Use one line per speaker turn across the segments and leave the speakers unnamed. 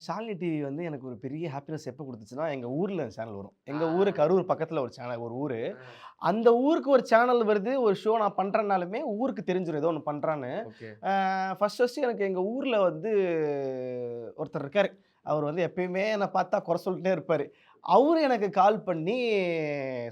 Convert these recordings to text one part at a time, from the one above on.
Shalini TV வந்து எனக்கு ஒரு பெரிய ஹாப்பினஸ் எப்போ குடுத்துச்சுன்னா, எங்க ஊர்ல சேனல் வரும். எங்க ஊரு கரூர் பக்கத்துல ஒரு சேனல் ஒரு ஊரு. அந்த ஊருக்கு ஒரு சேனல் வருது, ஒரு ஷோ நான் பண்றேன்னாலுமே ஊருக்கு தெரிஞ்சிரும் ஏதோ ஒண்ணு பண்றான்னு.
ஓகே.
ஃபர்ஸ்ட் எனக்கு எங்க ஊர்ல வந்து ஒருத்தர் இருக்காரு. அவரு வந்து எப்பயுமே என்ன பார்த்தா குறை சொல்லிட்டே இருப்பாரு. அவரு எனக்கு கால் பண்ணி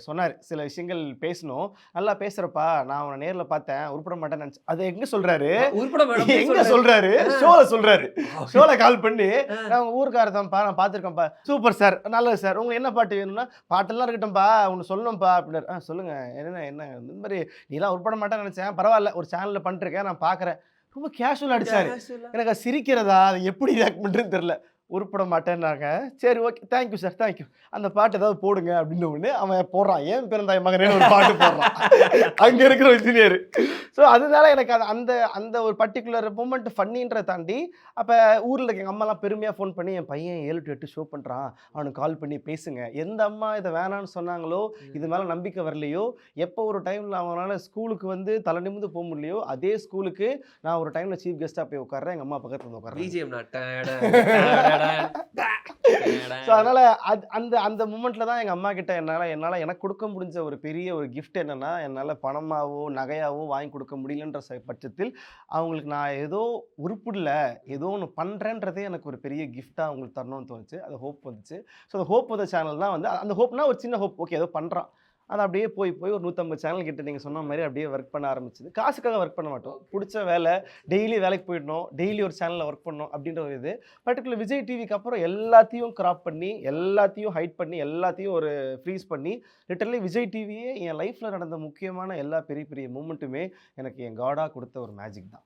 சொன்னாரு. சில விஷயங்கள் பேசினோம். "நல்லா பேசுறப்பா, நான் உன்ன நேர்ல பார்த்தேன். உருப்பட மாட்டேன்னு நெனச்சேன்." அது எங்க சொல்றாரு?
உருப்பட மேடம்
எங்க சொல்றாரு? ஷோல சொல்றாரு.
ஓகே.
ஷோல கால் பண்ணி,
ஆ.
"நான் உங்க ஊர்க்காரர் தான்ப்பா, நான் பார்த்துருக்கேன்ப்பா." "சூப்பர் சார், நல்லது சார். உங்களுக்கு என்ன பாட்டு வேணும்னா?" "பாட்டெல்லாம் இருக்கட்டும்ப்பா, ஒண்ணு சொல்லணும்ப்பா." அப்படின்னாரு. சொல்லுங்க. என்ன என்ன இந்த மாரி நீலாம் உருப்பட மாட்டேன்னு நெனச்சேன். பரவால்ல. ஒரு சேனல்ல பண்ணிட்டுருக்கேன். நான் பார்க்குறேன்." ரொம்ப கேஷுவலா அடிச்சாரு.
கேஷுவலா.
எனக்கு அது சிரிக்கிறதா? அது எப்படி ரியாக்ட் பண்றதுன்னு தெரியல. உருப்பட மாட்டேன்னாங்க. சரி okay. Thank you sir, thank you. அந்த பாட்டு ஏதாவது போடுங்க அப்படின்ன உடனே அவன் போடுறான். "ஏன் பிறந்தாய் மகனேன்னு" ஒரு பாட்டு போடுறான். அங்க இருக்கிற இன்ஜினியர். ஸோ அதனால எனக்கு அது அந்த அந்த ஒரு பர்ட்டிகுலர் மொமெண்ட் ஃபன்னின்றத தாண்டி, அப்ப ஊர்ல இருக்க எங்க அம்மாலாம் பெருமையா ஃபோன் பண்ணி, "என் பையன் 7 to 8 ஷோ பண்றான். அவனுக்கு கால் பண்ணி பேசுங்க." எந்த அம்மா இத வேணான்னு சொன்னாங்களோ, இது மேல நம்பிக்கை வரலையோ, எப்போ ஒரு டைம்ல அவங்கனால ஸ்கூலுக்கு வந்து தலை நிமிர்ந்து போ முடியலையோ, அதே ஸ்கூலுக்கு நான் ஒரு டைம்ல சீஃப் கெஸ்ட்டா போய் உட்கார்றேன். எங்க அம்மா பக்கத்துல வந்து உட்கார்றாங்க.
பிஜிஎம் நான் டடடன்
ஸோ அதனால அந்த அந்த மொமெண்ட்ல தான் எங்க அம்மாகிட்ட என்னால என்னால எனக்கு குடுக்க முடிஞ்ச ஒரு பெரிய ஒரு கிஃப்ட் என்னன்னா, என்னால பணமாவோ, நகையாவோ வாங்கி கொடுக்க முடியலன்ற பட்சத்தில், அவங்களுக்கு நான் ஏதோ உருப்படல, ஏதோ ஒண்ணு பண்றேன்றதே எனக்கு ஒரு பெரிய கிஃப்ட்டா அவங்களுக்கு தரணும்னு தோணுச்சு. அது ஹோப் வந்துச்சு. ஸோ அந்த ஹோப் வந்த சேனல் தான் வந்து அந்த ஹோப்னா ஒரு சின்ன ஹோப். ஓகே ஏதோ பண்றான். அது அப்படியே போய் போய் ஒரு 150 சேனல் கிட்ட நீங்க சொன்ன மாரி அப்படியே ஒர்க் பண்ண ஆரம்பிச்சது. காசுக்காக ஒர்க் பண்ண மாட்டோம். புடிச்ச வேலை, டெய்லி வேலைக்கு போயிடணும், டெய்லி ஒரு சேனல்ல ஒர்க் பண்ணணும் அப்படின்ற ஒரு இது. பர்ட்டிகுலர் விஜய் டிவிக்கு அப்புறம் எல்லாத்தையும் கிராப் பண்ணி, எல்லாத்தையும் ஹைட் பண்ணி, எல்லாத்தையும் ஒரு ஃப்ரீஸ் பண்ணி, லிட்டரலி விஜய் டிவியே என் லைஃப்ல நடந்த முக்கியமான எல்லா பெரிய பெரிய மூமெண்ட்டுமே எனக்கு என் காடா குடுத்த ஒரு மேஜிக் தான்.